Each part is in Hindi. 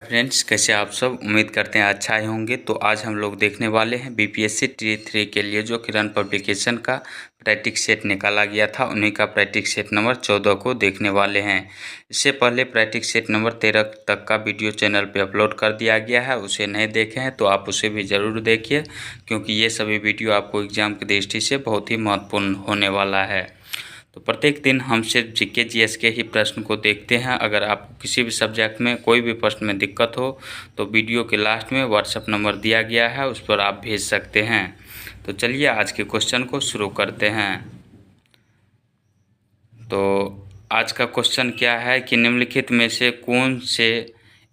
फ्रेंड्स, कैसे आप सब? उम्मीद करते हैं अच्छा ही होंगे। तो आज हम लोग देखने वाले हैं बीपीएससी टी 3 के लिए जो किरण पब्लिकेशन का प्रैक्टिस सेट निकाला गया था, उन्हीं का प्रैक्टिस सेट नंबर 14 को देखने वाले हैं। इससे पहले प्रैक्टिस सेट नंबर 13 तक का वीडियो चैनल पे अपलोड कर दिया गया है, उसे नहीं देखे हैं तो आप उसे भी ज़रूर देखिए, क्योंकि ये सभी वीडियो आपको एग्ज़ाम की दृष्टि से बहुत ही महत्वपूर्ण होने वाला है। तो प्रत्येक दिन हम सिर्फ जीके जीएस के ही प्रश्न को देखते हैं। अगर आपको किसी भी सब्जेक्ट में कोई भी प्रश्न में दिक्कत हो तो वीडियो के लास्ट में व्हाट्सएप नंबर दिया गया है, उस पर आप भेज सकते हैं। तो चलिए आज के क्वेश्चन को शुरू करते हैं। तो आज का क्वेश्चन क्या है कि निम्नलिखित में से कौन से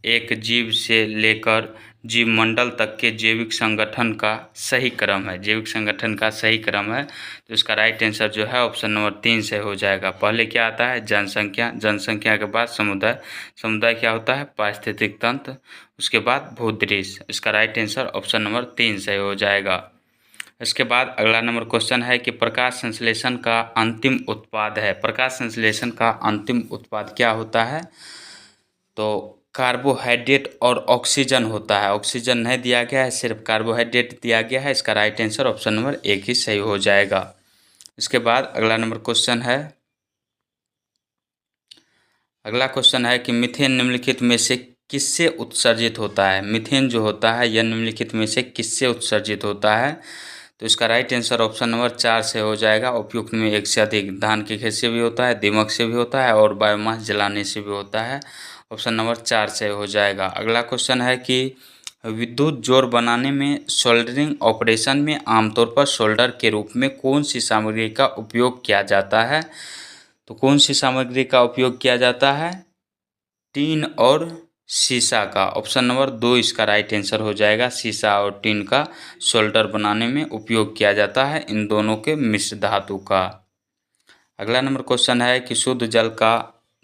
एक जीव से लेकर जीव मंडल तक के जैविक संगठन का सही क्रम है? जैविक संगठन का सही क्रम है तो इसका राइट आंसर जो है ऑप्शन नंबर 3 से हो जाएगा। पहले क्या आता है? जनसंख्या। जनसंख्या के बाद समुदाय। समुदाय क्या होता है? पारिस्थितिक तंत्र। उसके बाद भूदृश्य। इसका राइट आंसर ऑप्शन नंबर 3 से हो जाएगा। इसके बाद अगला नंबर क्वेश्चन है कि प्रकाश संश्लेषण का अंतिम उत्पाद है। प्रकाश संश्लेषण का अंतिम उत्पाद क्या होता है? तो कार्बोहाइड्रेट और ऑक्सीजन होता है। ऑक्सीजन नहीं दिया गया है, सिर्फ कार्बोहाइड्रेट दिया गया है। इसका राइट आंसर ऑप्शन नंबर 1 ही सही हो जाएगा। इसके बाद अगला नंबर क्वेश्चन है, अगला क्वेश्चन है कि मीथेन निम्नलिखित में से किससे उत्सर्जित होता है? मीथेन जो होता है यह निम्नलिखित में से किससे उत्सर्जित होता है? तो इसका राइट आंसर ऑप्शन नंबर 4 से हो जाएगा। उपयुक्त में एक से अधिक धान की खेत से भी होता है, दीमक से भी होता है और बायोमास जलाने से भी होता है। ऑप्शन नंबर 4 से हो जाएगा। अगला क्वेश्चन है कि विद्युत जोड़ बनाने में सोल्डरिंग ऑपरेशन में आमतौर पर सोल्डर के रूप में कौन सी सामग्री का उपयोग किया जाता है? तो कौन सी सामग्री का उपयोग किया जाता है? टीन और शीशा का। ऑप्शन नंबर 2 इसका राइट आंसर हो जाएगा। शीशा और टीन का सोल्डर बनाने में उपयोग किया जाता है, इन दोनों के मिश्र धातु का। अगला नंबर क्वेश्चन है कि शुद्ध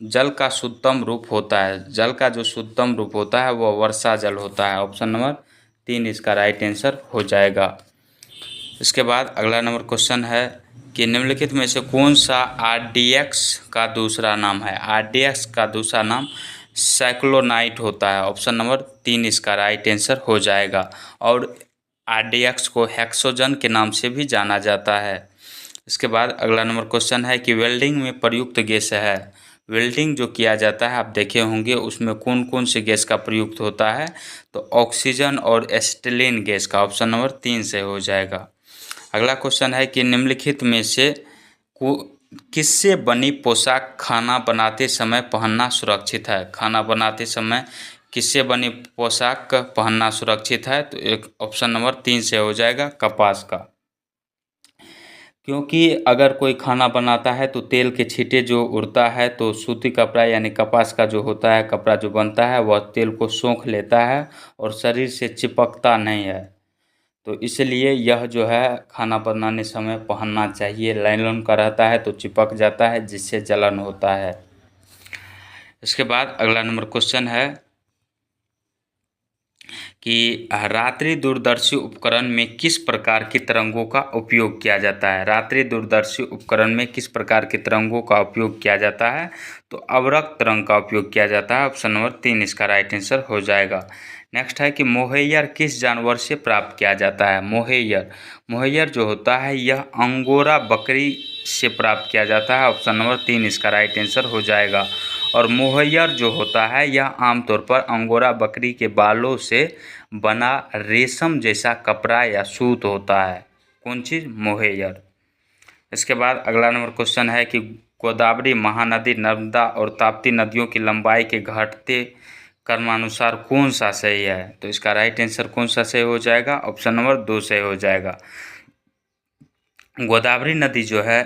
जल का शुद्धतम रूप होता है। जल का जो शुद्धतम रूप होता है वह वर्षा जल होता है। ऑप्शन नंबर 3 इसका राइट आंसर हो जाएगा। इसके बाद अगला नंबर क्वेश्चन है कि निम्नलिखित में से कौन सा आरडीएक्स का दूसरा नाम है? आरडीएक्स का दूसरा नाम साइक्लोनाइट होता है। ऑप्शन नंबर 3 इसका राइट आंसर हो जाएगा। और आरडीएक्स को हेक्सोजन के नाम से भी जाना जाता है। इसके बाद अगला नंबर क्वेश्चन है कि वेल्डिंग में प्रयुक्त गैस है। वेल्डिंग जो किया जाता है आप देखे होंगे, उसमें कौन कौन से गैस का प्रयुक्त होता है? तो ऑक्सीजन और एसिटिलीन गैस का। ऑप्शन नंबर 3 से हो जाएगा। अगला क्वेश्चन है कि निम्नलिखित में से किससे बनी पोशाक खाना बनाते समय पहनना सुरक्षित है? खाना बनाते समय किससे बनी पोशाक पहनना सुरक्षित है? तो एक ऑप्शन नंबर 3 से हो जाएगा, कपास का। क्योंकि अगर कोई खाना बनाता है तो तेल के छींटे जो उड़ता है तो सूती कपड़ा यानी कपास का जो होता है कपड़ा जो बनता है वह तेल को सोख लेता है और शरीर से चिपकता नहीं है। तो इसलिए यह जो है खाना बनाने समय पहनना चाहिए। नायलॉन का रहता है तो चिपक जाता है, जिससे जलन होता है। इसके बाद अगला नंबर क्वेश्चन है कि रात्रि दूरदर्शी उपकरण में किस प्रकार की तरंगों का उपयोग किया जाता है? रात्रि दूरदर्शी उपकरण में किस प्रकार की तरंगों का उपयोग किया जाता है? तो अवरक्त तरंग का उपयोग किया जाता है। ऑप्शन नंबर 3 इसका राइट आंसर हो जाएगा। नेक्स्ट है कि मोहेयर किस जानवर से प्राप्त किया जाता है? मोहेयर, मोहेयर जो होता है यह अंगोरा बकरी से प्राप्त किया जाता है। ऑप्शन नंबर 3 इसका राइट आंसर हो जाएगा। और मोहेयर जो होता है यह आमतौर पर अंगोरा बकरी के बालों से बना रेशम जैसा कपड़ा या सूत होता है। कौन चीज़? मोहेयर। इसके बाद अगला नंबर क्वेश्चन है कि गोदावरी, महानदी, नर्मदा और ताप्ती नदियों की लंबाई के घटते क्रमानुसार कौन सा सही है? तो इसका राइट आंसर कौन सा सही हो जाएगा? ऑप्शन नंबर 2 सही हो जाएगा। गोदावरी नदी जो है,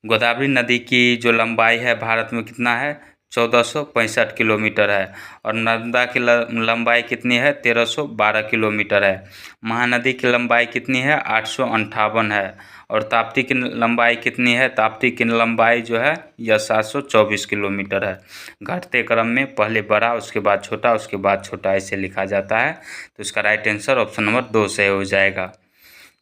गोदावरी नदी की जो लंबाई है भारत में कितना है? 1465 किलोमीटर है। और नर्मदा की लंबाई कितनी है? 1312 किलोमीटर है। महानदी की लंबाई कितनी है? 858 है। और ताप्ती की लंबाई कितनी है? ताप्ती की लंबाई जो है यह 724 किलोमीटर है। घटते क्रम में पहले बड़ा, उसके बाद छोटा, उसके बाद छोटा, ऐसे लिखा जाता है। तो इसका राइट आंसर ऑप्शन नंबर 2 से हो जाएगा।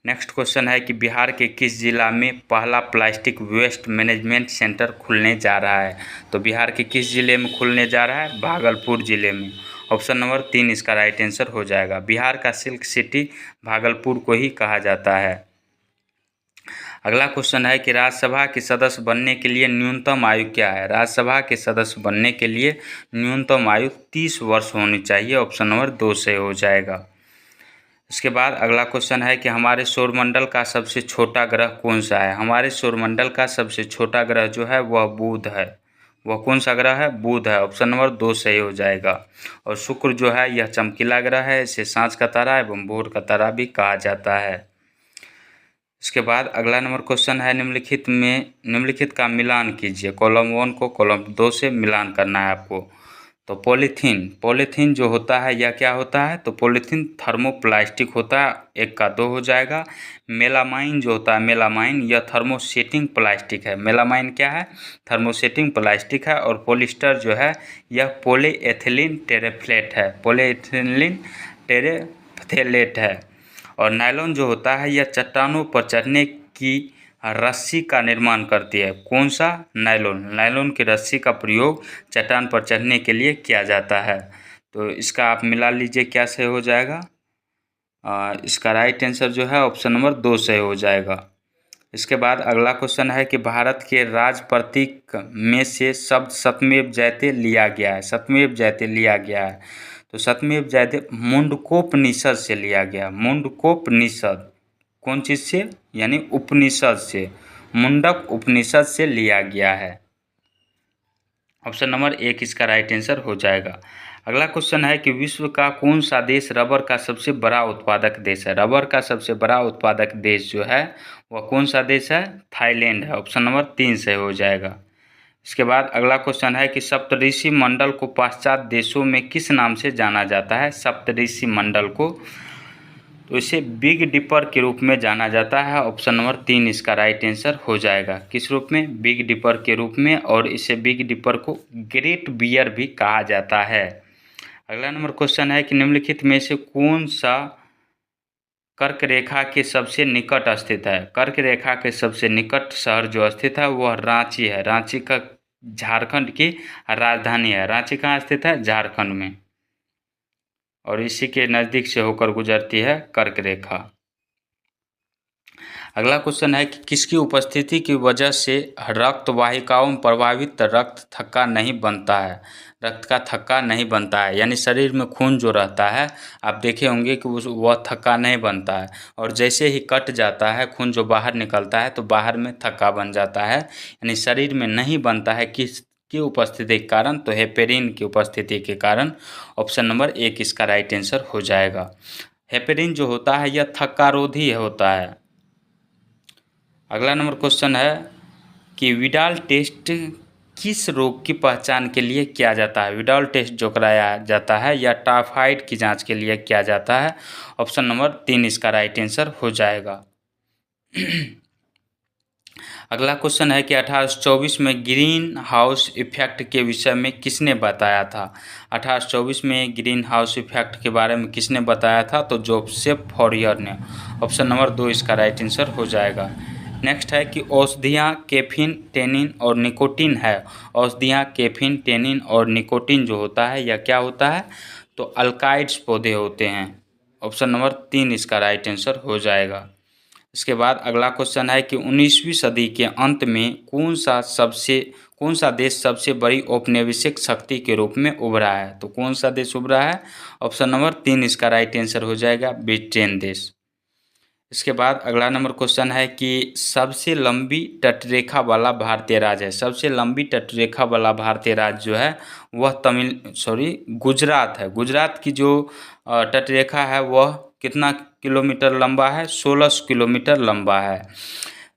नेक्स्ट क्वेश्चन है कि बिहार के किस जिला में पहला प्लास्टिक वेस्ट मैनेजमेंट सेंटर खुलने जा रहा है? तो बिहार के किस जिले में खुलने जा रहा है? भागलपुर जिले में। ऑप्शन नंबर 3 इसका राइट आंसर हो जाएगा। बिहार का सिल्क सिटी भागलपुर को ही कहा जाता है। अगला क्वेश्चन है कि राज्यसभा के सदस्य बनने के लिए न्यूनतम आयु क्या है। राज्यसभा के सदस्य बनने के लिए न्यूनतम आयु 30 वर्ष होनी चाहिए। ऑप्शन नंबर 2 से हो जाएगा। इसके बाद अगला क्वेश्चन है कि हमारे सौरमंडल का सबसे छोटा ग्रह कौन सा है। हमारे सौरमंडल का सबसे छोटा ग्रह जो है वह बुध है। वह कौन सा ग्रह है? बुध है। ऑप्शन नंबर 2 सही हो जाएगा। और शुक्र जो है यह चमकीला ग्रह है, इसे सांझ का तारा एवं भोर का तारा भी कहा जाता है। इसके बाद अगला नंबर क्वेश्चन है निम्नलिखित का मिलान कीजिए। कॉलम 1 को कॉलम 2 से मिलान करना है आपको। तो पॉलीथीन जो होता है यह क्या होता है? तो पॉलीथीन थर्मोप्लास्टिक होता है, 1 का 2 हो जाएगा। मेलामाइन जो होता है मेलामाइन यह थर्मोसेटिंग प्लास्टिक है। मेलामाइन क्या है? थर्मोसेटिंग प्लास्टिक है। और पॉलिस्टर जो है यह पॉलीएथिलीन टेरेफ्लेट है। पॉलीएथिलीन टेरेफ्लेट है। और नायलॉन जो होता है यह चट्टानों पर चढ़ने की रस्सी का निर्माण करती है। कौन सा? नायलॉन की रस्सी का प्रयोग चट्टान पर चढ़ने के लिए किया जाता है। तो इसका आप मिला लीजिए क्या सही हो जाएगा। इसका राइट आंसर जो है ऑप्शन नंबर 2 सही हो जाएगा। इसके बाद अगला क्वेश्चन है कि भारत के राज प्रतीक में से शब्द सत्यमेव जयते लिया गया है। सत्यमेव जयते लिया गया है। तो सत्यमेव जयते मुंडकोपनिषद से लिया गया। मुंडकोपनिषद कौन चीज़ से? यानी उपनिषद से, मुंडक उपनिषद से लिया गया है। ऑप्शन नंबर 1 इसका राइट आंसर हो जाएगा। अगला क्वेश्चन है कि विश्व का कौन सा देश रबर का सबसे बड़ा उत्पादक देश है। रबर का सबसे बड़ा उत्पादक देश जो है वह कौन सा देश है? थाईलैंड है। ऑप्शन नंबर 3 से हो जाएगा। इसके बाद अगला क्वेश्चन है कि सप्तऋषि मंडल को पाश्चात्य देशों में किस नाम से जाना जाता है? सप्तऋषि मंडल को तो इसे बिग डिपर के रूप में जाना जाता है। ऑप्शन नंबर 3 इसका राइट आंसर हो जाएगा। किस रूप में? बिग डिपर के रूप में। और इसे बिग डिपर को ग्रेट बियर भी कहा जाता है। अगला नंबर क्वेश्चन है कि निम्नलिखित में से कौन सा कर्क रेखा के सबसे निकट स्थित है। कर्क रेखा के सबसे निकट शहर जो स्थित है वह रांची है। रांची का झारखंड की राजधानी है। रांची कहाँ स्थित है? झारखंड में। और इसी के नज़दीक से होकर गुजरती है कर्क रेखा। अगला क्वेश्चन है कि किसकी उपस्थिति की वजह से रक्त वाहिकाओं में प्रभावित रक्त थक्का नहीं बनता है। रक्त का थक्का नहीं बनता है, यानी शरीर में खून जो रहता है आप देखे होंगे कि वह थक्का नहीं बनता है। और जैसे ही कट जाता है खून जो बाहर निकलता है तो बाहर में थक्का बन जाता है, यानी शरीर में नहीं बनता है। किस की उपस्थिति के कारण? तो हेपेरिन की उपस्थिति के कारण। ऑप्शन नंबर 1 इसका राइट आंसर हो जाएगा। हेपेरिन जो होता है यह थक्कारोधी होता है। अगला नंबर क्वेश्चन है कि विडाल टेस्ट किस रोग की पहचान के लिए किया जाता है। विडाल टेस्ट जो कराया जाता है या टाइफाइड की जांच के लिए किया जाता है। ऑप्शन नंबर 3 इसका राइट आंसर हो जाएगा। अगला क्वेश्चन है कि 1824 में ग्रीन हाउस इफेक्ट के विषय में किसने बताया था। 1824 में ग्रीन हाउस इफेक्ट के बारे में किसने बताया था? तो जोसेफ फॉरियर ने। ऑप्शन नंबर 2 इसका राइट आंसर हो जाएगा। नेक्स्ट है कि औषधियाँ कैफीन, टेनिन और निकोटीन है। औषधियाँ कैफीन, टेनिन और निकोटीन जो होता है यह क्या होता है? तो अल्काइड्स पौधे होते हैं। ऑप्शन नंबर 3 इसका राइट आंसर हो जाएगा। इसके बाद अगला क्वेश्चन है कि 19वीं सदी के अंत में कौन सा देश सबसे बड़ी औपनिवेशिक शक्ति के रूप में उभरा है। तो कौन सा देश उभरा है? ऑप्शन नंबर 3 इसका राइट आंसर हो जाएगा, ब्रिटेन देश। इसके बाद अगला नंबर क्वेश्चन है कि सबसे लंबी तटरेखा वाला भारतीय राज्य है। सबसे लंबी तटरेखा वाला भारतीय राज्य जो है वह गुजरात है। गुजरात की जो तटरेखा है वह कितना किलोमीटर लंबा है? 1600 किलोमीटर लंबा है।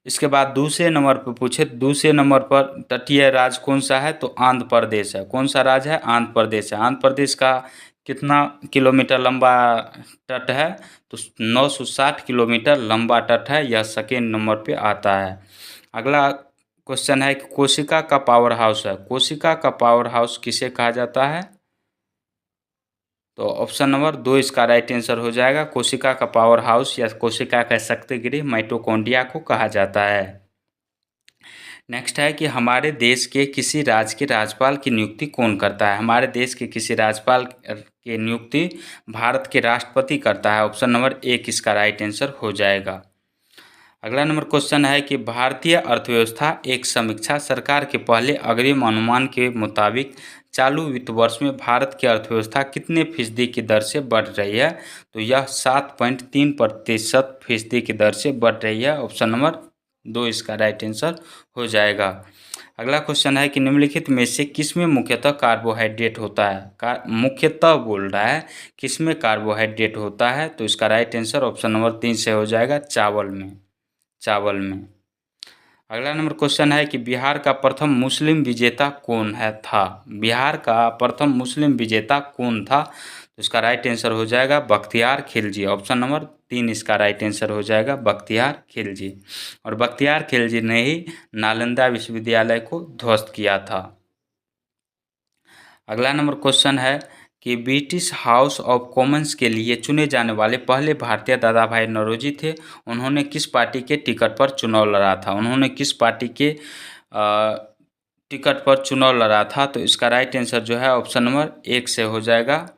इसके बाद दूसरे नंबर पर पूछे, दूसरे नंबर पर तटीय राज्य कौन सा है? तो आंध्र प्रदेश है। कौन सा राज्य है? आंध्र प्रदेश है। आंध्र प्रदेश का कितना किलोमीटर लंबा तट है? तो 960 किलोमीटर लंबा तट है। यह सेकेंड नंबर पे आता है। अगला क्वेश्चन है कि कोशिका का पावर हाउस है। कोशिका का पावर हाउस किसे कहा जाता है? तो ऑप्शन नंबर 2 इसका राइट आंसर हो जाएगा। कोशिका का पावर हाउस या कोशिका का शक्ति गृह माइटोकॉन्ड्रिया को कहा जाता है। नेक्स्ट है कि हमारे देश के किसी राज्य के राज्यपाल की नियुक्ति कौन करता है। हमारे देश के किसी राज्यपाल की नियुक्ति भारत के राष्ट्रपति करता है। ऑप्शन नंबर 1 इसका राइट आंसर हो जाएगा। अगला नंबर क्वेश्चन है कि भारतीय अर्थव्यवस्था एक समीक्षा सरकार के पहले अग्रिम अनुमान के मुताबिक चालू वित्त वर्ष में भारत की अर्थव्यवस्था कितने फीसदी की दर से बढ़ रही है। तो यह 7.3% फीसदी की दर से बढ़ रही है। ऑप्शन नंबर 2 इसका राइट आंसर हो जाएगा। अगला क्वेश्चन है कि निम्नलिखित में से किसमें मुख्यतः कार्बोहाइड्रेट होता है। मुख्यतः बोल रहा है किसमें कार्बोहाइड्रेट होता है। तो इसका राइट आंसर ऑप्शन नंबर 3 से हो जाएगा, चावल में। अगला नंबर क्वेश्चन है कि बिहार का प्रथम मुस्लिम विजेता कौन था। बिहार का प्रथम मुस्लिम विजेता कौन था। तो इसका राइट आंसर हो जाएगा बख्तियार खिलजी। ऑप्शन नंबर 3 इसका राइट आंसर हो जाएगा, बख्तियार खिलजी। और बख्तियार खिलजी ने ही नालंदा विश्वविद्यालय को ध्वस्त किया था। अगला नंबर क्वेश्चन है कि ब्रिटिश हाउस ऑफ कॉमन्स के लिए चुने जाने वाले पहले भारतीय दादा भाई नौरोजी थे। उन्होंने किस पार्टी के टिकट पर चुनाव लड़ा था। उन्होंने किस पार्टी के टिकट पर चुनाव लड़ा था। तो इसका राइट आंसर जो है ऑप्शन नंबर 1 से हो जाएगा,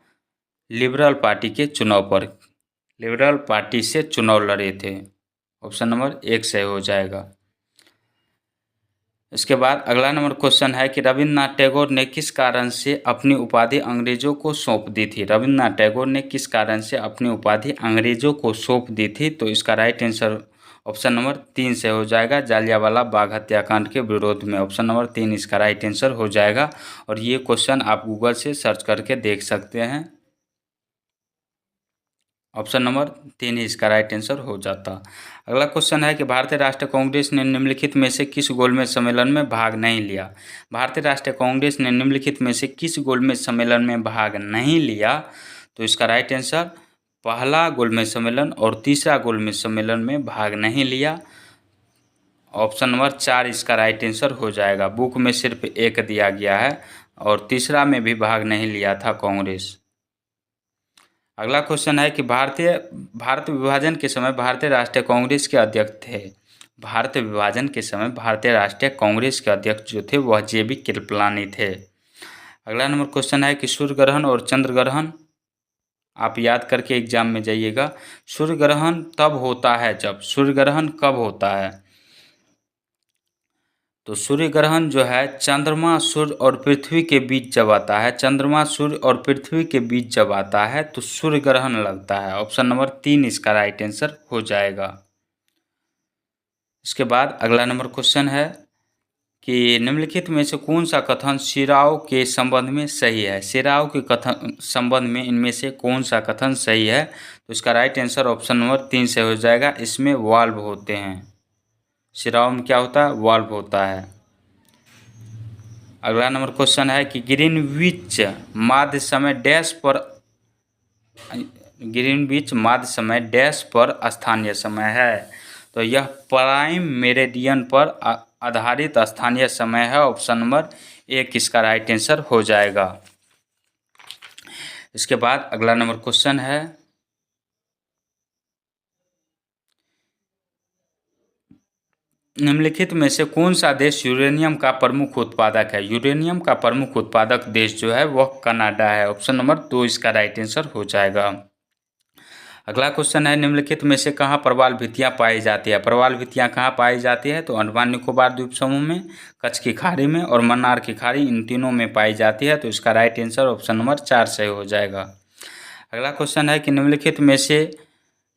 लिबरल पार्टी के चुनाव पर, लिबरल पार्टी से चुनाव लड़े थे। ऑप्शन नंबर 1 से हो जाएगा। इसके बाद अगला नंबर क्वेश्चन है कि रविन्द्रनाथ टैगोर ने किस कारण से अपनी उपाधि अंग्रेजों को सौंप दी थी। रविन्द्रनाथ टैगोर ने किस कारण से अपनी उपाधि अंग्रेजों को सौंप दी थी। तो इसका राइट आंसर ऑप्शन नंबर 3 से हो जाएगा, जालियांवाला बाग हत्याकांड के विरोध में। ऑप्शन नंबर 3 इसका राइट आंसर हो जाएगा। और ये क्वेश्चन आप गूगल से सर्च करके देख सकते हैं। ऑप्शन नंबर 3 ही इसका राइट आंसर हो जाता। अगला क्वेश्चन है कि भारतीय राष्ट्रीय कांग्रेस ने निम्नलिखित में से किस गोलमेज सम्मेलन में भाग नहीं लिया। भारतीय राष्ट्रीय कांग्रेस ने निम्नलिखित में से किस गोलमेज सम्मेलन में भाग नहीं लिया। तो इसका राइट आंसर पहला गोलमेज सम्मेलन और तीसरा गोलमेज सम्मेलन में भाग नहीं लिया। ऑप्शन नंबर 4 इसका राइट आंसर हो जाएगा। बुक में सिर्फ 1 दिया गया है और तीसरा में भी भाग नहीं लिया था कांग्रेस। अगला क्वेश्चन है कि भारत विभाजन के समय भारतीय राष्ट्रीय कांग्रेस के अध्यक्ष थे। भारत विभाजन के समय भारतीय राष्ट्रीय कांग्रेस के अध्यक्ष जो थे वह JB कृपलानी थे। अगला नंबर क्वेश्चन है कि सूर्य ग्रहण और चंद्र ग्रहण आप याद करके एग्जाम में जाइएगा। सूर्य ग्रहण तब होता है जब, सूर्य ग्रहण कब होता है। तो सूर्य ग्रहण जो है चंद्रमा सूर्य और पृथ्वी के बीच जब आता है, चंद्रमा सूर्य और पृथ्वी के बीच जब आता है तो सूर्य ग्रहण लगता है। ऑप्शन नंबर 3 इसका राइट आंसर हो जाएगा। इसके बाद अगला नंबर क्वेश्चन है कि निम्नलिखित में से कौन सा कथन शिराओं के संबंध में सही है। शिराओं के कथन संबंध में इनमें से कौन सा कथन सही है। तो इसका राइट आंसर ऑप्शन नंबर 3 से हो जाएगा, इसमें वाल्व होते हैं। शिराओं में क्या होता है, वाल्व होता है। अगला नंबर क्वेश्चन है कि ग्रीनविच माध्य समय डैश पर, ग्रीनविच माध्य समय डैश पर स्थानीय समय है। तो यह प्राइम मेरिडियन पर आधारित स्थानीय समय है। ऑप्शन नंबर 1 इसका राइट आंसर हो जाएगा। इसके बाद अगला नंबर क्वेश्चन है निम्नलिखित में से कौन सा देश यूरेनियम का प्रमुख उत्पादक है। यूरेनियम का प्रमुख उत्पादक देश जो है वह कनाडा है। ऑप्शन नंबर 2 इसका राइट आंसर हो जाएगा। अगला क्वेश्चन है निम्नलिखित में से कहाँ प्रवाल भित्तियाँ पाई जाती है। प्रवाल भित्तियाँ कहाँ पाई जाती है। तो अंडमान निकोबार द्वीप समूह में, कच्छ की खाड़ी में और मन्नार की खाड़ी, इन तीनों में पाई जाती है। तो इसका राइट आंसर ऑप्शन नंबर 4 से हो जाएगा। अगला क्वेश्चन है कि निम्नलिखित में से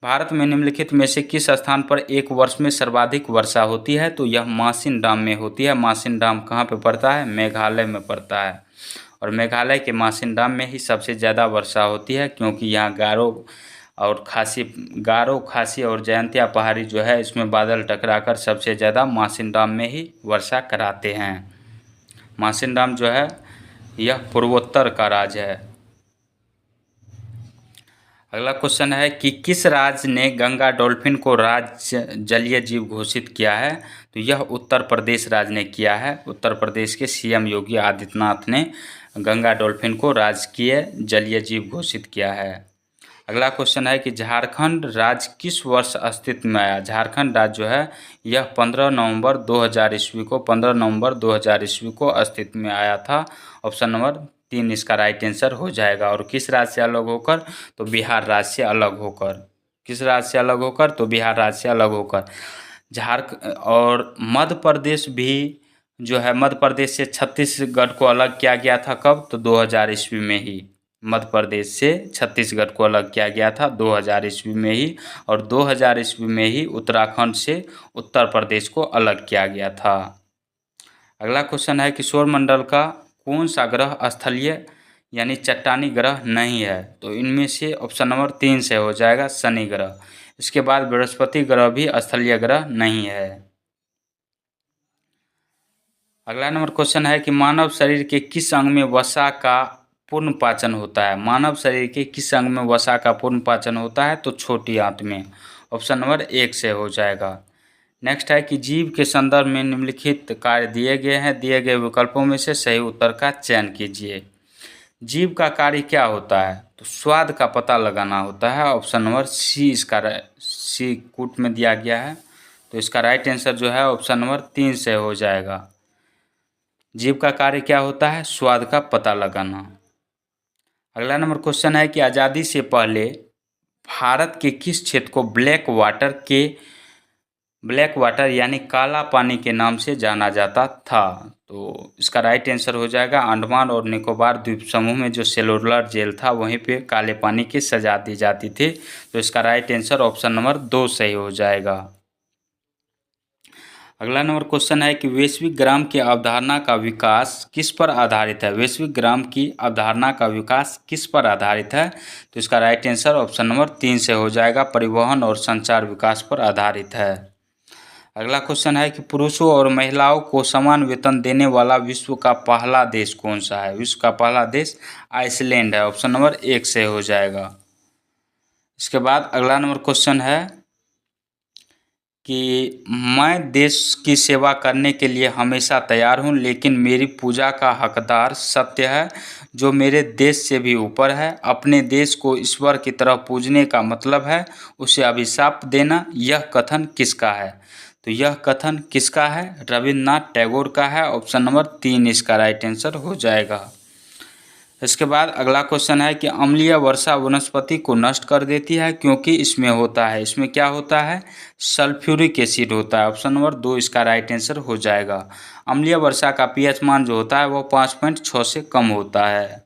भारत में निम्नलिखित में से किस स्थान पर एक वर्ष में सर्वाधिक वर्षा होती है। तो यह मासिन डाम में होती है। मासिन डाम कहाँ पे पड़ता है, मेघालय में पड़ता है। और मेघालय के मासिन डाम में ही सबसे ज़्यादा वर्षा होती है, क्योंकि यहाँ गारो, खासी और जयंतिया पहाड़ी जो है इसमें बादल टकराकर सबसे ज़्यादा मासिन डाम में ही वर्षा कराते हैं। मासिन डाम जो है यह पूर्वोत्तर का राज्य है। अगला क्वेश्चन है कि किस राज्य ने गंगा डॉल्फिन को राज्य जलीय जीव घोषित किया है। तो यह उत्तर प्रदेश राज्य ने किया है। उत्तर प्रदेश के CM योगी आदित्यनाथ ने गंगा डॉल्फिन को राजकीय जलीय जीव घोषित किया है। अगला क्वेश्चन है कि झारखंड राज्य किस वर्ष अस्तित्व में आया। झारखंड राज्य जो है यह 15 नवंबर 2000 ईस्वी को 15 नवंबर 2000 ईस्वी को अस्तित्व में आया था। ऑप्शन नंबर 3 इसका राइट आंसर हो जाएगा। और किस राज्य से अलग होकर, तो बिहार राज्य से अलग होकर। किस राज्य से अलग होकर, तो बिहार राज्य से अलग होकर। और मध्य प्रदेश भी जो है, मध्य प्रदेश से छत्तीसगढ़ को अलग किया गया था कब, तो 2000 ईस्वी में ही। मध्य प्रदेश से छत्तीसगढ़ को अलग किया गया था 2000 ईस्वी में ही। और 2000 ईस्वी में ही उत्तराखंड से उत्तर प्रदेश को अलग किया गया था। अगला क्वेश्चन है कि सौरमंडल का कौन सा ग्रह स्थलीय यानी चट्टानी ग्रह नहीं है। तो इनमें से ऑप्शन नंबर 3 से हो जाएगा शनि ग्रह। इसके बाद बृहस्पति ग्रह भी स्थलीय ग्रह नहीं है। अगला नंबर क्वेश्चन है कि मानव शरीर के किस अंग में वसा का पूर्ण पाचन होता है। मानव शरीर के किस अंग में वसा का पूर्ण पाचन होता है, तो छोटी आंत में। ऑप्शन नंबर 1 से हो जाएगा। नेक्स्ट है कि जीव के संदर्भ में निम्नलिखित कार्य दिए गए हैं, दिए गए विकल्पों में से सही उत्तर का चयन कीजिए। जीव का कार्य क्या होता है, तो स्वाद का पता लगाना होता है। ऑप्शन नंबर सी इसका सी कूट में दिया गया है, तो इसका राइट आंसर जो है ऑप्शन नंबर 3 से हो जाएगा। जीव का कार्य क्या होता है, स्वाद का पता लगाना। अगला नंबर क्वेश्चन है कि आज़ादी से पहले भारत के किस क्षेत्र को ब्लैक वाटर यानी काला पानी के नाम से जाना जाता था। तो इसका राइट आंसर हो जाएगा अंडमान और निकोबार द्वीप समूह में जो सेलुलर जेल था वहीं पे काले पानी की सजा दी जाती थी। तो इसका राइट आंसर ऑप्शन नंबर 2 सही हो जाएगा। अगला नंबर क्वेश्चन है कि वैश्विक ग्राम की अवधारणा का विकास किस पर आधारित है। वैश्विक ग्राम की अवधारणा का विकास किस पर आधारित है, तो इसका राइट आंसर ऑप्शन नंबर 3 से हो जाएगा। परिवहन और संचार विकास पर आधारित है। अगला क्वेश्चन है कि पुरुषों और महिलाओं को समान वेतन देने वाला विश्व का पहला देश कौन सा है। विश्व का पहला देश आइसलैंड है। ऑप्शन नंबर 1 से हो जाएगा। इसके बाद अगला नंबर क्वेश्चन है कि मैं देश की सेवा करने के लिए हमेशा तैयार हूँ, लेकिन मेरी पूजा का हकदार सत्य है जो मेरे देश से भी ऊपर है। अपने देश को ईश्वर की तरह पूजने का मतलब है उसे अभिशाप देना। यह कथन किसका है, तो यह कथन किसका है, रविन्द्रनाथ टैगोर का है। ऑप्शन नंबर 3 इसका राइट आंसर हो जाएगा। इसके बाद अगला क्वेश्चन है कि अम्लीय वर्षा वनस्पति को नष्ट कर देती है क्योंकि इसमें क्या होता है, सल्फ्यूरिक एसिड होता है। ऑप्शन नंबर 2 इसका राइट आंसर हो जाएगा। अम्लीय वर्षा का पीएच मान जो होता है वो 5.6 से कम होता है।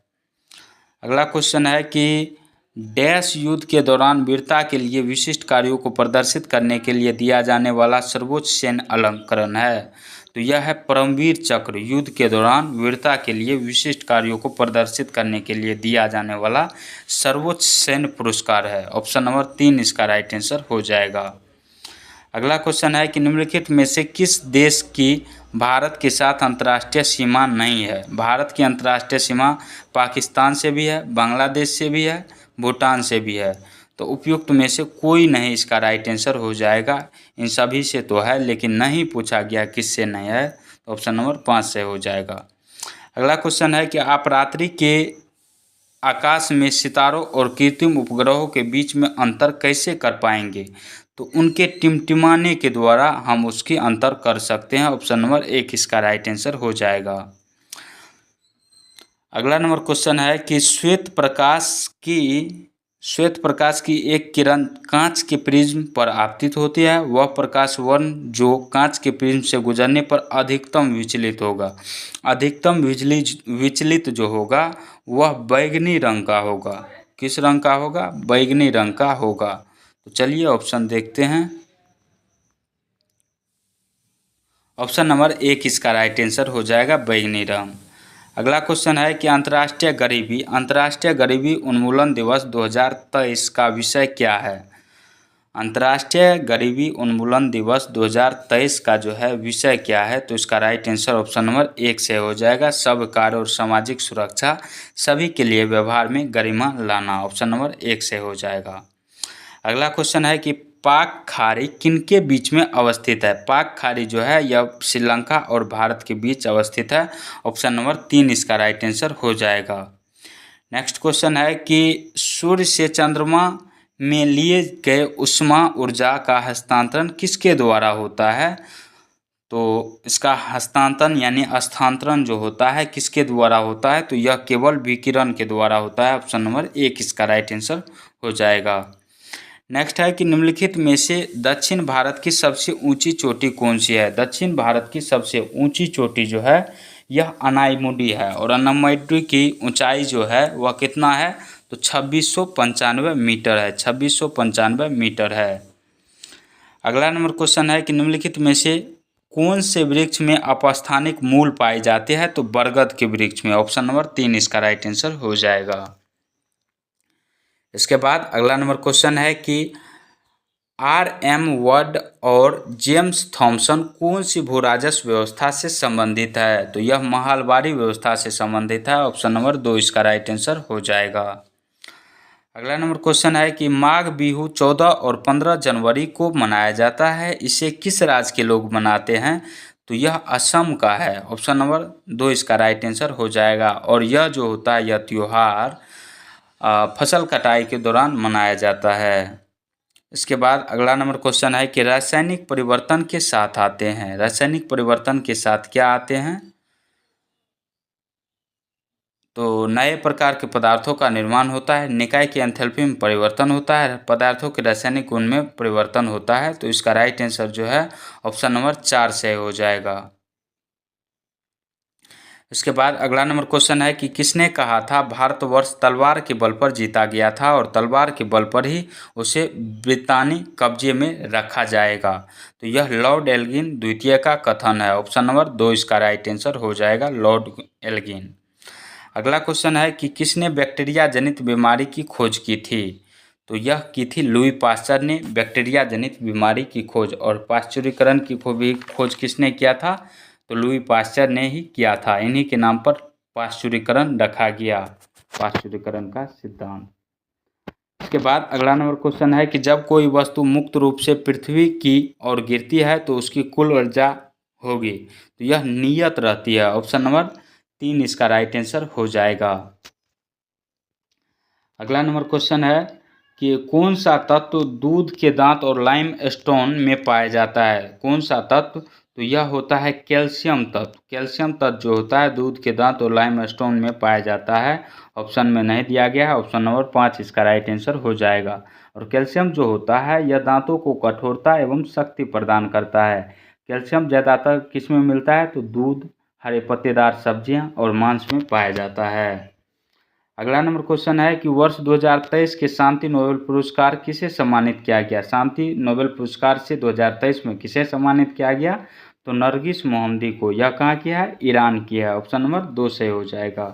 अगला क्वेश्चन है कि डैश युद्ध के दौरान वीरता के लिए विशिष्ट कार्यों को प्रदर्शित करने के लिए दिया जाने वाला सर्वोच्च सैन्य अलंकरण है। तो यह है परमवीर चक्र। युद्ध के दौरान वीरता के लिए विशिष्ट कार्यों को प्रदर्शित करने के लिए दिया जाने वाला सर्वोच्च सैन्य पुरस्कार है। ऑप्शन नंबर 3 इसका राइट आंसर हो जाएगा। अगला क्वेश्चन है कि निम्नलिखित में से किस देश की भारत के साथ अंतर्राष्ट्रीय सीमा नहीं है। भारत की अंतर्राष्ट्रीय सीमा पाकिस्तान से भी है, बांग्लादेश से भी है, भूटान से भी है। तो उपयुक्त में से कोई नहीं इसका राइट आंसर हो जाएगा। इन सभी से तो है लेकिन नहीं पूछा गया किससे नहीं है, तो ऑप्शन नंबर 5 से हो जाएगा। अगला क्वेश्चन है कि आप रात्रि के आकाश में सितारों और कृत्रिम उपग्रहों के बीच में अंतर कैसे कर पाएंगे, तो उनके टिमटिमाने के द्वारा हम उसकी अंतर कर सकते हैं। ऑप्शन नंबर 1 इसका राइट आंसर हो जाएगा। अगला नंबर क्वेश्चन है कि श्वेत प्रकाश की एक किरण कांच के प्रिज्म पर आपतित होती है। वह प्रकाश वर्ण जो कांच के प्रिज्म से गुजरने पर अधिकतम विचलित होगा। अधिकतम विचलित जो होगा वह बैगनी रंग का होगा। किस रंग का होगा, बैगनी रंग का होगा। तो चलिए ऑप्शन देखते हैं। ऑप्शन नंबर 1 इसका राइट आंसर हो जाएगा, बैगनी रंग। अगला क्वेश्चन है कि अंतर्राष्ट्रीय गरीबी उन्मूलन दिवस 2023 का विषय क्या है। अंतर्राष्ट्रीय गरीबी उन्मूलन दिवस 2023 का जो है विषय क्या है, तो इसका राइट आंसर ऑप्शन नंबर 1 से हो जाएगा। सब कार्य और सामाजिक सुरक्षा, सभी के लिए व्यवहार में गरिमा लाना। ऑप्शन नंबर 1 से हो जाएगा। अगला क्वेश्चन है कि पाक खाड़ी किनके बीच में अवस्थित है। पाक खाड़ी जो है यह श्रीलंका और भारत के बीच अवस्थित है। ऑप्शन नंबर 3 इसका राइट आंसर हो जाएगा। नेक्स्ट क्वेश्चन है कि सूर्य से चंद्रमा में लिए गए ऊष्मा ऊर्जा का हस्तांतरण किसके द्वारा होता है? तो इसका हस्तांतरण यानी स्थानांतरण जो होता है किसके द्वारा होता है? तो यह केवल विकिरण के द्वारा होता है। ऑप्शन नंबर 1 इसका राइट आंसर हो जाएगा। नेक्स्ट है कि निम्नलिखित में से दक्षिण भारत की सबसे ऊंची चोटी कौन सी है? दक्षिण भारत की सबसे ऊंची चोटी जो है यह अनाईमुडी है, और अनाईमुडी की ऊंचाई जो है वह कितना है? तो 2695 मीटर है। 2695 मीटर है। अगला नंबर क्वेश्चन है कि निम्नलिखित में से कौन से वृक्ष में अपस्थानिक मूल पाए जाते हैं? तो बरगद के वृक्ष में। ऑप्शन नंबर 3 इसका राइट आंसर हो जाएगा। इसके बाद अगला नंबर क्वेश्चन है कि R.M. वुड और जेम्स थॉमसन कौन सी भू राजस्व व्यवस्था से संबंधित है? तो यह महलबारी व्यवस्था से संबंधित है। ऑप्शन नंबर 2 इसका राइट आंसर हो जाएगा। अगला नंबर क्वेश्चन है कि माघ बिहू 14 और 15 जनवरी को मनाया जाता है, इसे किस राज्य के लोग मनाते हैं? तो यह असम का है। ऑप्शन नंबर 2 इसका राइट आंसर हो जाएगा। और यह जो होता है यह त्यौहार फसल कटाई के दौरान मनाया जाता है। इसके बाद अगला नंबर क्वेश्चन है कि रासायनिक परिवर्तन के साथ आते हैं। रासायनिक परिवर्तन के साथ क्या आते हैं? तो नए प्रकार के पदार्थों का निर्माण होता है, निकाय की एंथैल्पी में परिवर्तन होता है, पदार्थों के रासायनिक गुण में परिवर्तन होता है। तो इसका राइट आंसर जो है ऑप्शन नंबर 4 से हो जाएगा। इसके बाद अगला नंबर क्वेश्चन है कि किसने कहा था भारतवर्ष तलवार के बल पर जीता गया था और तलवार के बल पर ही उसे ब्रितानी कब्जे में रखा जाएगा? तो यह लॉर्ड एल्गिन द्वितीय का कथन है। ऑप्शन नंबर 2 इसका राइट आंसर हो जाएगा, लॉर्ड एल्गिन। अगला क्वेश्चन है कि किसने बैक्टीरिया जनित बीमारी की खोज की थी? तो यह की थी लुई पास्चर ने बैक्टीरिया जनित बीमारी की खोज। और पाश्चुरीकरण की खोज किसने किया था? तो लुई पास्चर ने ही किया था। इन्हीं के नाम पर पाश्चुरीकरण रखा गया, पाश्चुरीकरण का सिद्धांत। इसके बाद अगला नंबर क्वेश्चन है कि जब कोई वस्तु मुक्त रूप से पृथ्वी की ओर गिरती है तो उसकी कुल ऊर्जा होगी? तो यह नियत रहती है। ऑप्शन नंबर 3 इसका राइट आंसर हो जाएगा। अगला नंबर क्वेश्चन है कि कौन सा तत्व दूध के दांत और लाइम स्टोन में पाया जाता है? कौन सा तत्व? तो यह होता है कैल्शियम तत्व। कैल्शियम तत्व जो होता है दूध के दांत और लाइम स्टोन में पाया जाता है। ऑप्शन में नहीं दिया गया है। ऑप्शन नंबर 5 इसका राइट आंसर हो जाएगा। और कैल्शियम जो होता है यह दांतों को कठोरता एवं शक्ति प्रदान करता है। कैल्शियम ज़्यादातर किस में मिलता है? तो दूध, हरे पत्तेदार सब्जियां और मांस में पाया जाता है। अगला नंबर क्वेश्चन है कि वर्ष 2023 के शांति नोबेल पुरस्कार किसे सम्मानित किया गया? शांति नोबेल पुरस्कार से 2023 में किसे सम्मानित किया गया? तो नरगिस मोहम्मदी को। यह कहाँ किया है? ईरान की है। ऑप्शन नंबर 2 से हो जाएगा।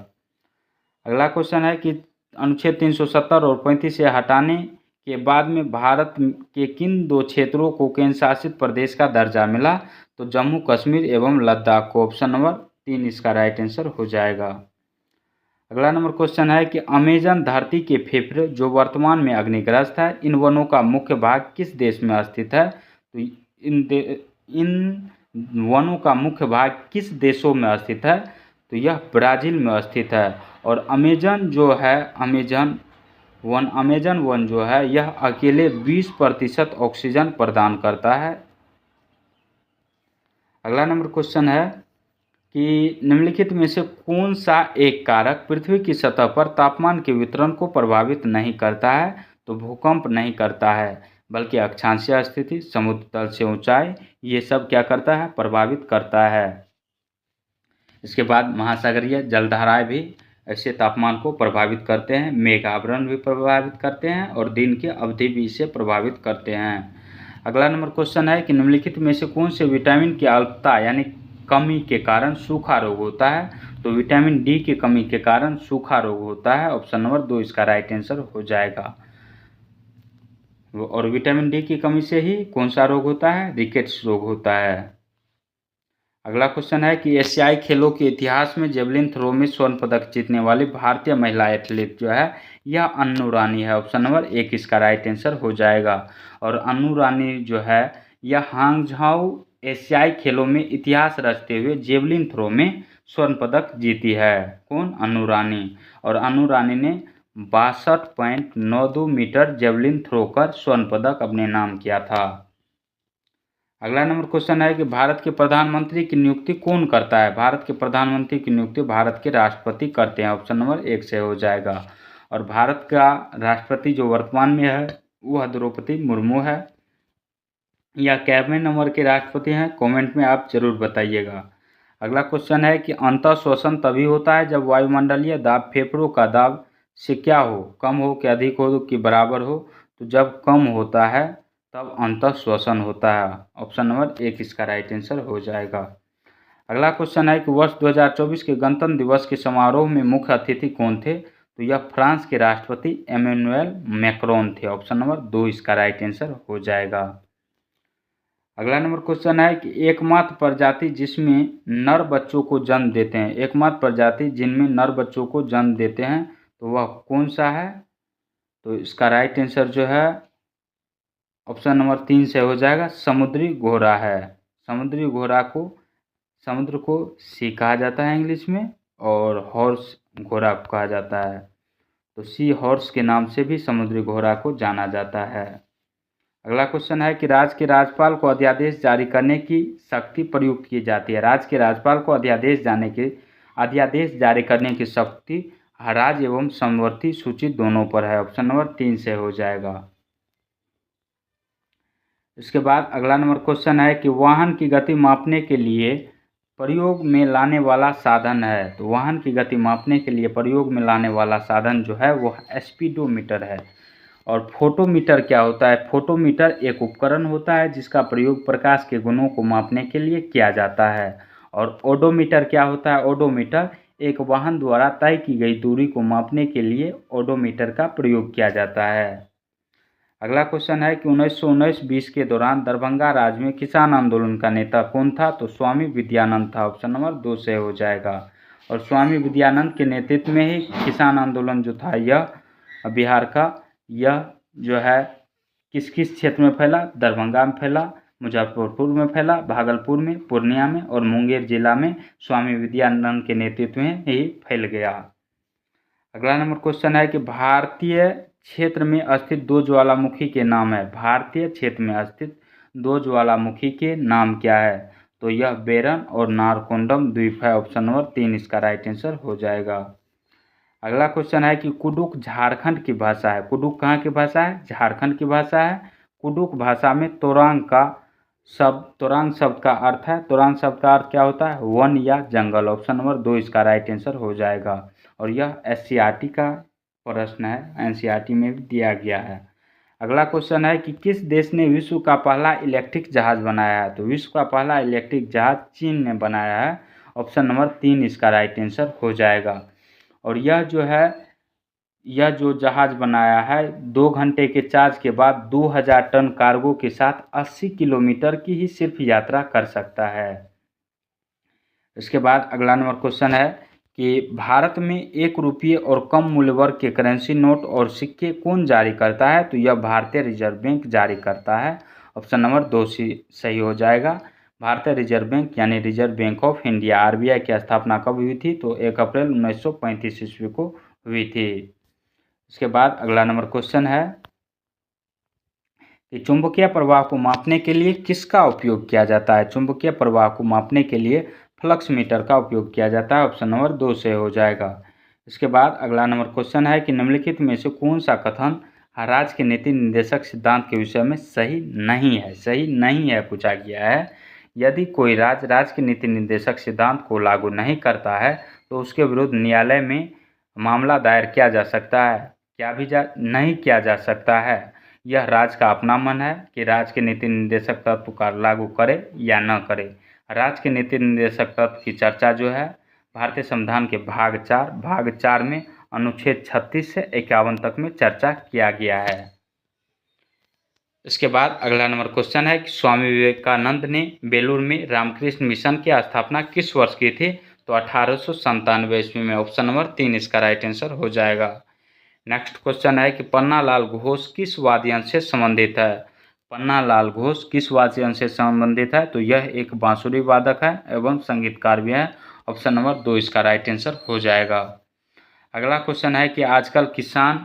अगला क्वेश्चन है कि अनुच्छेद 370 और 35 से हटाने के बाद में भारत के किन 2 क्षेत्रों को केंद्र शासित प्रदेश का दर्जा मिला? तो जम्मू कश्मीर एवं लद्दाख को। ऑप्शन नंबर 3 इसका राइट आंसर हो जाएगा। अगला नंबर क्वेश्चन है कि अमेजन धरती के फेफड़े जो वर्तमान में अग्निग्रस्त है, इन वनों का मुख्य भाग किस देश में स्थित है? तो इन वनों का मुख्य भाग किस देशों में स्थित है? तो यह ब्राज़ील में स्थित है। और अमेजन जो है, अमेजन वन जो है यह अकेले 20% ऑक्सीजन प्रदान करता है। अगला नंबर क्वेश्चन है कि निम्नलिखित में से कौन सा एक कारक पृथ्वी की सतह पर तापमान के वितरण को प्रभावित नहीं करता है? तो भूकंप नहीं करता है, बल्कि अक्षांशीय स्थिति, समुद्र तल से ऊंचाई, ये सब क्या करता है? प्रभावित करता है। इसके बाद महासागरीय जलधाराएं भी ऐसे तापमान को प्रभावित करते हैं, मेघ आवरण भी प्रभावित करते हैं और दिन की अवधि भी इसे प्रभावित करते हैं। अगला नंबर क्वेश्चन है कि निम्नलिखित में से कौन से विटामिन की अल्पता यानी कमी के कारण सूखा रोग होता है? तो विटामिन डी की कमी के कारण सूखा रोग होता है। ऑप्शन नंबर 2 इसका राइट आंसर हो जाएगा। और विटामिन डी की कमी से ही कौन सा रोग होता है? रिकेट्स रोग होता है। अगला क्वेश्चन है कि एशियाई खेलों के इतिहास में जेवलिन थ्रो में स्वर्ण पदक जीतने वाली भारतीय महिला एथलीट जो है यह अन्नू रानी है। ऑप्शन नंबर 1 इसका राइट आंसर हो जाएगा। और अन्नू रानी जो है यह हांगझाऊ एशियाई खेलों में इतिहास रचते हुए जेवलिन थ्रो में स्वर्ण पदक जीती है? कौन? अनु रानी। और अनु रानी ने 62.92 मीटर जेवलिन थ्रो कर स्वर्ण पदक अपने नाम किया था। अगला नंबर क्वेश्चन है कि भारत के प्रधानमंत्री की नियुक्ति कौन करता है? भारत के प्रधानमंत्री की नियुक्ति भारत के राष्ट्रपति करते हैं। ऑप्शन नंबर 1 से हो जाएगा। और भारत का राष्ट्रपति जो वर्तमान में है वह द्रौपदी मुर्मू है। या कैबिनेट नंबर के राष्ट्रपति हैं? कमेंट में आप जरूर बताइएगा। अगला क्वेश्चन है कि अंतः श्वसन तभी होता है जब वायुमंडलीय दाब फेफड़ों का दाब से क्या हो, कम हो कि अधिक हो कि बराबर हो? तो जब कम होता है तब अंतः श्वसन होता है। ऑप्शन नंबर 1 इसका राइट आंसर हो जाएगा। अगला क्वेश्चन है कि वर्ष 2024 के गणतंत्र दिवस के समारोह में मुख्य अतिथि कौन थे? तो यह फ्रांस के राष्ट्रपति एमेनुएल मैक्रोन थे। ऑप्शन नंबर 2 इसका राइट आंसर हो जाएगा। अगला नंबर क्वेश्चन है कि एकमात्र प्रजाति जिसमें नर बच्चों को जन्म देते हैं, एकमात्र प्रजाति जिनमें नर बच्चों को जन्म देते हैं तो वह कौन सा है? तो इसका राइट आंसर जो है ऑप्शन नंबर 3 से हो जाएगा, समुद्री घोड़ा है। समुद्री घोड़ा को समुद्र को सी कहा जाता है इंग्लिश में, और हॉर्स घोड़ा को कहा जाता है। तो सी हॉर्स के नाम से भी समुद्री घोड़ा को जाना जाता है। अगला क्वेश्चन है कि राज्य के राज्यपाल को अध्यादेश जारी करने की शक्ति प्रयुक्त की जाती है। राज्य के राज्यपाल को अध्यादेश जारी करने की शक्ति राज्य एवं समवर्ती सूचित दोनों पर है। ऑप्शन नंबर 3 से हो जाएगा। इसके बाद अगला नंबर क्वेश्चन है कि वाहन की गति मापने के लिए प्रयोग में लाने वाला साधन है। तो वाहन की गति मापने के लिए प्रयोग में लाने वाला साधन जो है वो स्पीडोमीटर है। और फोटोमीटर क्या होता है? फोटोमीटर एक उपकरण होता है जिसका प्रयोग प्रकाश के गुणों को मापने के लिए किया जाता है। और ओडोमीटर क्या होता है? ओडोमीटर एक वाहन द्वारा तय की गई दूरी को मापने के लिए ओडोमीटर का प्रयोग किया जाता है। अगला क्वेश्चन है कि 1919-20 के दौरान दरभंगा राज्य में किसान आंदोलन का नेता कौन था? तो स्वामी विद्यानंद था। ऑप्शन नंबर 2 से हो जाएगा। और स्वामी विद्यानंद के नेतृत्व में ही किसान आंदोलन जो था यह बिहार का यह जो है किस किस क्षेत्र में फैला? दरभंगा में फैला, मुजफ्फरपुर में फैला, भागलपुर में, पूर्णिया में और मुंगेर जिला में स्वामी विद्यानंद के नेतृत्व में ही फैल गया। अगला नंबर क्वेश्चन है कि भारतीय क्षेत्र में स्थित दो ज्वालामुखी के नाम है। भारतीय क्षेत्र में स्थित दो ज्वालामुखी के नाम क्या है? तो यह बेरन और नारकोंडम द्वीप है। ऑप्शन नंबर 3 इसका राइट आंसर हो जाएगा। अगला क्वेश्चन है कि कुडुक झारखंड की भाषा है। कुडुक कहाँ की भाषा है? झारखंड की भाषा है। कुडुक भाषा में तोरांग शब्द का अर्थ है। तोरांग शब्द का अर्थ क्या होता है? वन या जंगल। ऑप्शन नंबर 2 इसका राइट आंसर हो जाएगा। और यह एससीईआरटी का प्रश्न है, एनसीईआरटी में भी दिया गया है। अगला क्वेश्चन है कि किस देश ने विश्व का पहला इलेक्ट्रिक जहाज बनाया है? तो विश्व का पहला इलेक्ट्रिक जहाज चीन ने बनाया है। ऑप्शन नंबर 3 इसका राइट आंसर हो जाएगा। और यह जो जहाज बनाया है 2 घंटे के चार्ज के बाद 2000 टन कार्गो के साथ 80 किलोमीटर की ही सिर्फ यात्रा कर सकता है। इसके बाद अगला नंबर क्वेश्चन है कि भारत में 1 रुपये और कम मूल्य वर्ग के करेंसी नोट और सिक्के कौन जारी करता है? तो यह भारतीय रिजर्व बैंक जारी करता है। ऑप्शन नंबर 2 सही हो जाएगा। भारतीय रिजर्व बैंक यानी reserve bank of India RBI की स्थापना कब हुई थी? तो 1 अप्रैल 1935 ईस्वी को हुई थी। इसके बाद अगला नंबर क्वेश्चन है कि चुंबकीय प्रवाह को मापने के लिए किसका उपयोग किया जाता है? चुंबकीय प्रवाह को मापने के लिए फ्लक्स मीटर का उपयोग किया जाता है। ऑप्शन नंबर 2 से हो जाएगा। इसके बाद अगला नंबर क्वेश्चन है कि निम्नलिखित में से कौन सा कथन राज्य के नीति निर्देशक सिद्धांत के विषय में सही नहीं है? सही नहीं है पूछा गया है। यदि कोई राज्य के नीति निर्देशक सिद्धांत को लागू नहीं करता है तो उसके विरुद्ध न्यायालय में मामला दायर किया जा सकता है। नहीं किया जा सकता है। यह राज्य का अपना मन है कि राज्य के नीति निर्देशक तत्व का लागू करे या न करे। राज्य के नीति निर्देशक तत्व की चर्चा जो है भारतीय संविधान के भाग 4 में अनुच्छेद 36 से 51 तक में चर्चा किया गया है। इसके बाद अगला नंबर क्वेश्चन है कि स्वामी विवेकानंद ने बेलूर में रामकृष्ण मिशन की स्थापना किस वर्ष की थी? तो 1897 ईस्वी में। ऑप्शन नंबर 3 इसका राइट आंसर हो जाएगा। नेक्स्ट क्वेश्चन है कि पन्नालाल घोष किस वाद्य यंत्र से संबंधित है? पन्नालाल घोष किस वाद्य से संबंधित है? तो यह एक बांसुरी वादक है एवं संगीतकार भी है। ऑप्शन नंबर 2 इसका राइट आंसर हो जाएगा। अगला क्वेश्चन है कि आजकल किसान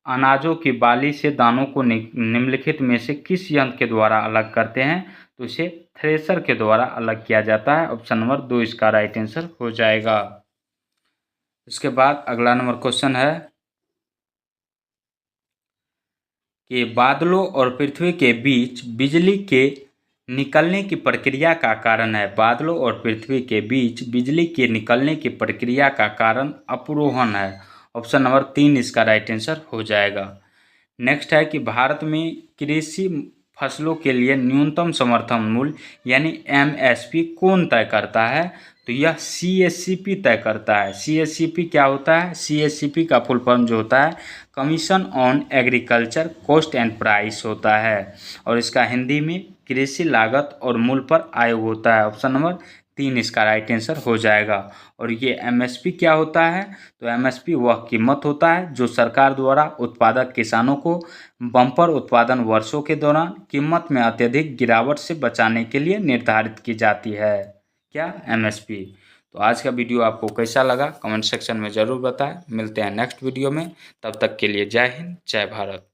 अनाजों की बाली से दानों को निम्नलिखित में से किस यंत्र के द्वारा अलग करते हैं? तो इसे थ्रेशर के द्वारा अलग किया जाता है। ऑप्शन नंबर 2 इसका राइट आंसर हो जाएगा। इसके बाद अगला नंबर क्वेश्चन है कि बादलों और पृथ्वी के बीच बिजली के निकलने की प्रक्रिया का कारण है। बादलों और पृथ्वी के बीच बिजली के निकलने की प्रक्रिया का कारण अपरोहन है। ऑप्शन नंबर 3 इसका राइट आंसर हो जाएगा। नेक्स्ट है कि भारत में कृषि फसलों के लिए न्यूनतम समर्थन मूल्य यानी एमएसपी कौन तय करता है? तो यह सीएससीपी तय करता है। सीएससीपी क्या होता है? सीएससीपी का फुल फॉर्म जो होता है commission on agriculture cost and price होता है और इसका हिंदी में कृषि लागत और मूल्य पर आयोग होता है। ऑप्शन नंबर 3 इसका राइट आंसर हो जाएगा। और ये एमएसपी क्या होता है? तो एमएसपी वह कीमत होता है जो सरकार द्वारा उत्पादक किसानों को बम्पर उत्पादन वर्षों के दौरान कीमत में अत्यधिक गिरावट से बचाने के लिए निर्धारित की जाती है। क्या? एमएसपी। तो आज का वीडियो आपको कैसा लगा कमेंट सेक्शन में ज़रूर बताएं। मिलते हैं नेक्स्ट वीडियो में, तब तक के लिए जय हिंद जय भारत।